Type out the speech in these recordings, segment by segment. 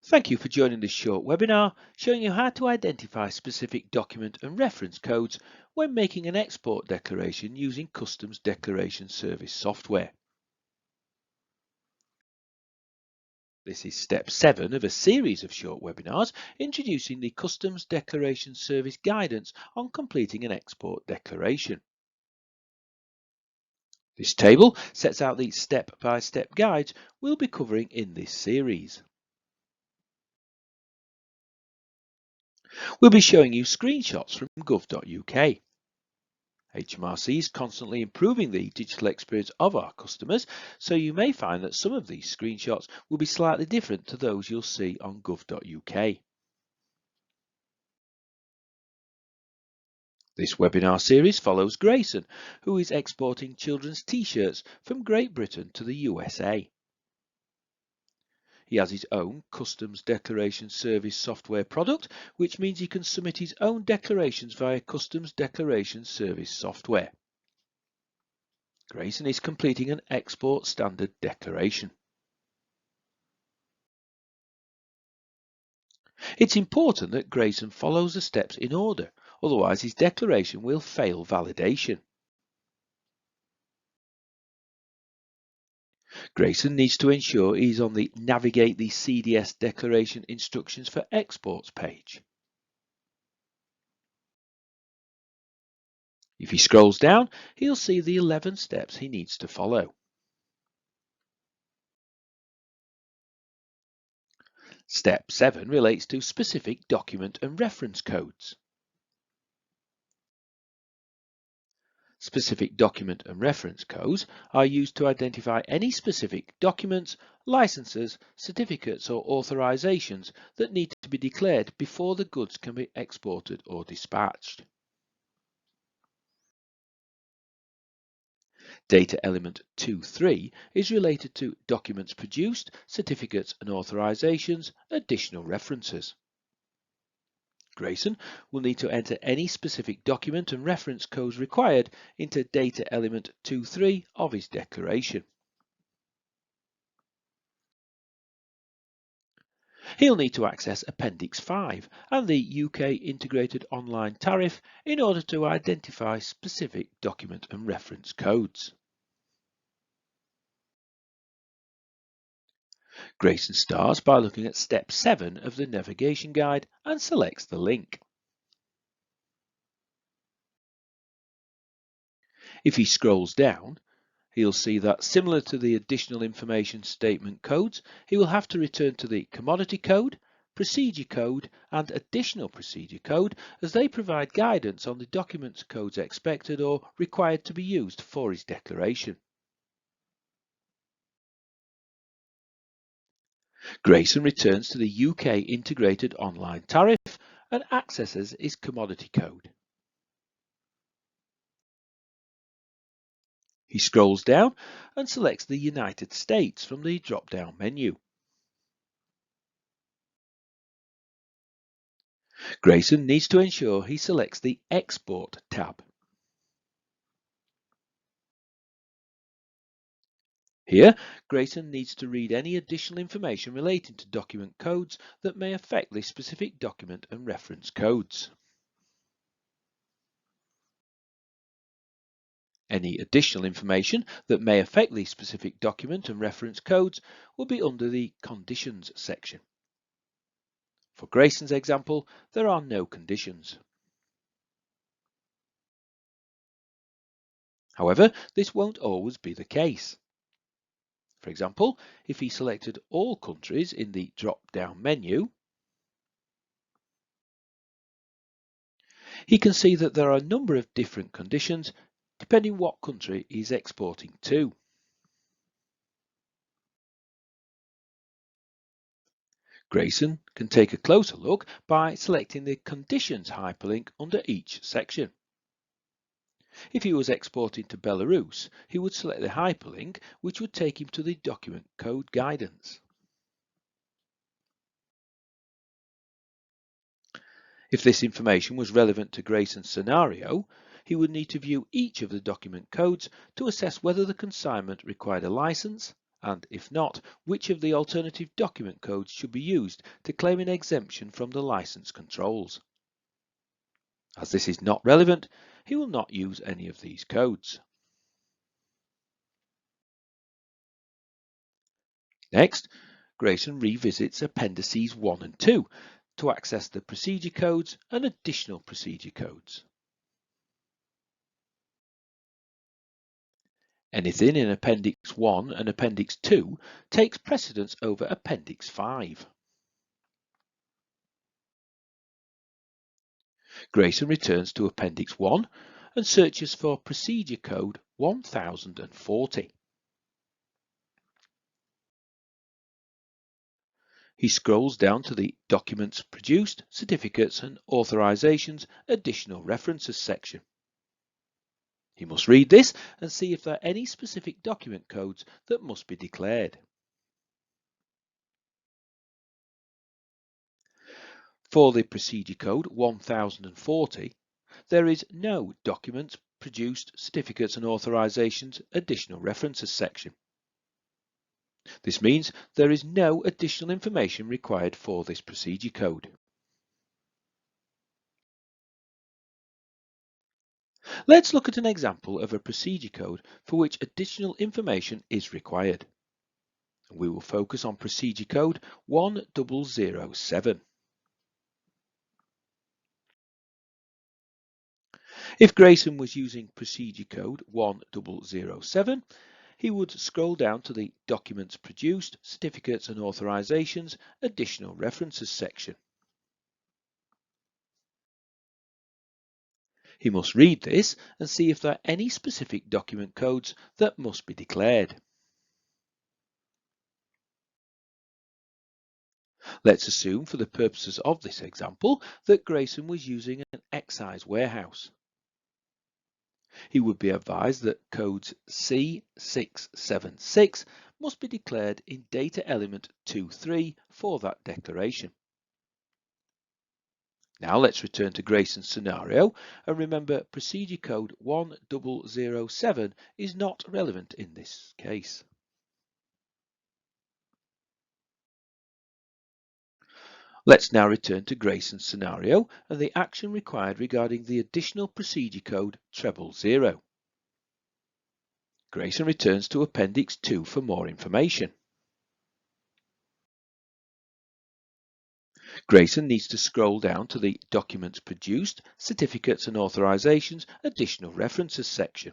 Thank you for joining this short webinar showing you how to identify specific document and reference codes when making an export declaration using Customs Declaration Service software. This is step 7 of a series of short webinars introducing the Customs Declaration Service guidance on completing an export declaration. This table sets out the step-by-step guides we'll be covering in this series. We'll be showing you screenshots from gov.uk. HMRC is constantly improving the digital experience of our customers, so you may find that some of these screenshots will be slightly different to those you'll see on gov.uk. This webinar series follows Grayson, who is exporting children's t-shirts from Great Britain to the USA. He has his own Customs Declaration Service software product, which means he can submit his own declarations via Customs Declaration Service software. Grayson is completing an export standard declaration. It's important that Grayson follows the steps in order, otherwise his declaration will fail validation. Grayson needs to ensure he's on the Navigate the CDS Declaration Instructions for Exports page. If he scrolls down, he'll see the 11 steps he needs to follow. Step 7 relates to specific document and reference codes. Specific document and reference codes are used to identify any specific documents, licenses, certificates or authorizations that need to be declared before the goods can be exported or dispatched. Data element 2.3 is related to documents produced, certificates and authorizations, additional references. Grayson will need to enter any specific document and reference codes required into data element 2.3 of his declaration. He'll need to access Appendix 5 and the UK Integrated Online Tariff in order to identify specific document and reference codes. Grayson starts by looking at step 7 of the navigation guide and selects the link. If he scrolls down, he'll see that similar to the additional information statement codes, he will have to return to the commodity code, procedure code and additional procedure code as they provide guidance on the documents codes expected or required to be used for his declaration. Grayson returns to the UK Integrated Online Tariff and accesses his commodity code. He scrolls down and selects the United States from the drop-down menu. Grayson needs to ensure he selects the Export tab. Here, Grayson needs to read any additional information relating to document codes that may affect the specific document and reference codes. Any additional information that may affect the specific document and reference codes will be under the Conditions section. For Grayson's example, there are no conditions. However, this won't always be the case. For example, if he selected all countries in the drop-down menu, he can see that there are a number of different conditions depending what country he is exporting to. Grayson can take a closer look by selecting the Conditions hyperlink under each section. If he was exporting to Belarus, he would select the hyperlink, which would take him to the document code guidance. If this information was relevant to Grayson's scenario, he would need to view each of the document codes to assess whether the consignment required a license, and if not, which of the alternative document codes should be used to claim an exemption from the license controls. As this is not relevant, he will not use any of these codes. Next, Grayson revisits appendices 1 and 2 to access the procedure codes and additional procedure codes. Anything in Appendix 1 and Appendix 2 takes precedence over Appendix 5. Grayson returns to Appendix 1 and searches for procedure code 1040. He scrolls down to the Documents Produced, Certificates and Authorizations Additional References section. He must read this and see if there are any specific document codes that must be declared. For the procedure code 1040, there is no Documents Produced, Certificates and Authorizations Additional References section. This means there is no additional information required for this procedure code. Let's look at an example of a procedure code for which additional information is required. We will focus on procedure code 1007. If Grayson was using procedure code 1007, he would scroll down to the Documents Produced, Certificates and Authorizations Additional References section. He must read this and see if there are any specific document codes that must be declared. Let's assume for the purposes of this example that Grayson was using an excise warehouse. He would be advised that codes C676 must be declared in data element 23 for that declaration. Now let's return to Grayson's scenario and remember procedure code 1007 is not relevant in this case. Let's now return to Grayson's scenario and the action required regarding the additional procedure code 000. Grayson returns to Appendix 2 for more information. Grayson needs to scroll down to the Documents Produced, Certificates and Authorizations Additional References section.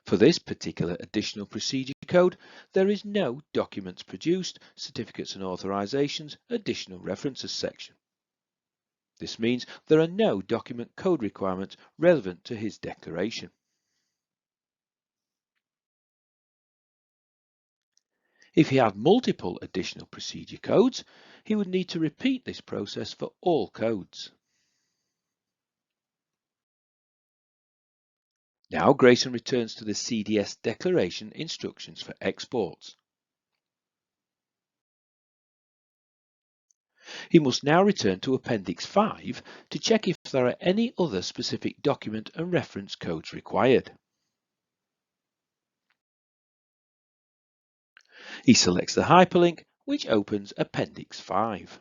For this particular additional procedure code, there is no Documents Produced, Certificates and Authorizations Additional References section. This means there are no document code requirements relevant to his declaration. If he had multiple additional procedure codes, he would need to repeat this process for all codes. Now Grayson returns to the CDS declaration instructions for exports. He must now return to Appendix 5 to check if there are any other specific document and reference codes required. He selects the hyperlink, which opens Appendix 5.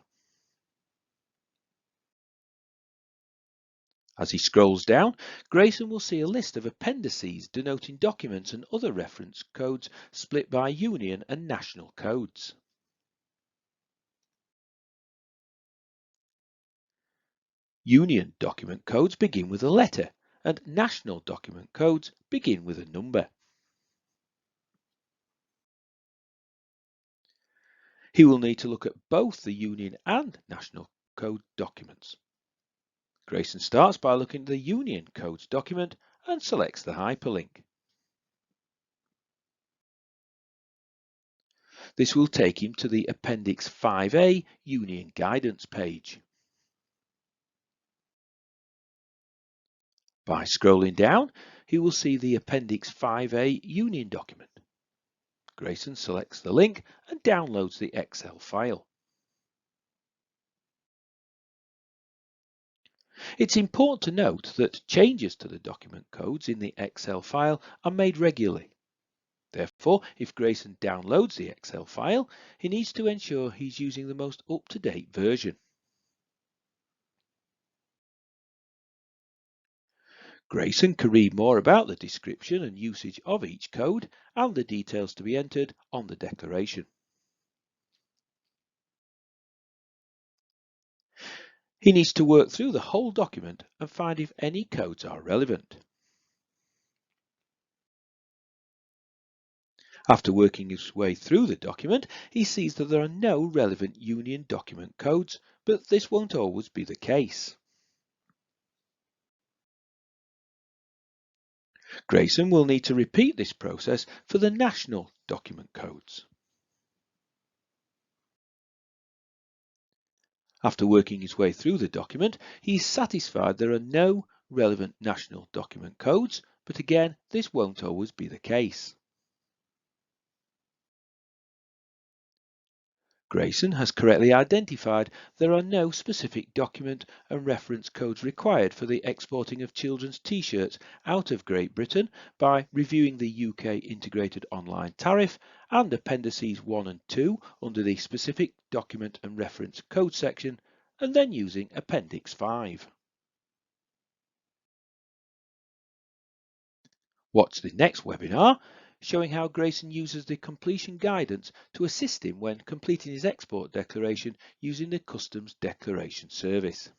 As he scrolls down, Grayson will see a list of appendices denoting documents and other reference codes split by union and national codes. Union document codes begin with a letter, and national document codes begin with a number. He will need to look at both the Union and National Code documents. Grayson starts by looking at the Union Codes document and selects the hyperlink. This will take him to the Appendix 5A Union Guidance page. By scrolling down, he will see the Appendix 5A Union document. Grayson selects the link and downloads the Excel file. It's important to note that changes to the document codes in the Excel file are made regularly. Therefore, if Grayson downloads the Excel file, he needs to ensure he's using the most up-to-date version. Grayson can read more about the description and usage of each code and the details to be entered on the declaration. He needs to work through the whole document and find if any codes are relevant. After working his way through the document, he sees that there are no relevant union document codes, but this won't always be the case. Grayson will need to repeat this process for the national document codes. After working his way through the document, he is satisfied there are no relevant national document codes, but again, this won't always be the case. Grayson has correctly identified there are no specific document and reference codes required for the exporting of children's t-shirts out of Great Britain by reviewing the UK Integrated Online Tariff and Appendices 1 and 2 under the Specific Document and Reference Code section, and then using Appendix 5. Watch the next webinar showing how Grayson uses the completion guidance to assist him when completing his export declaration using the Customs Declaration Service.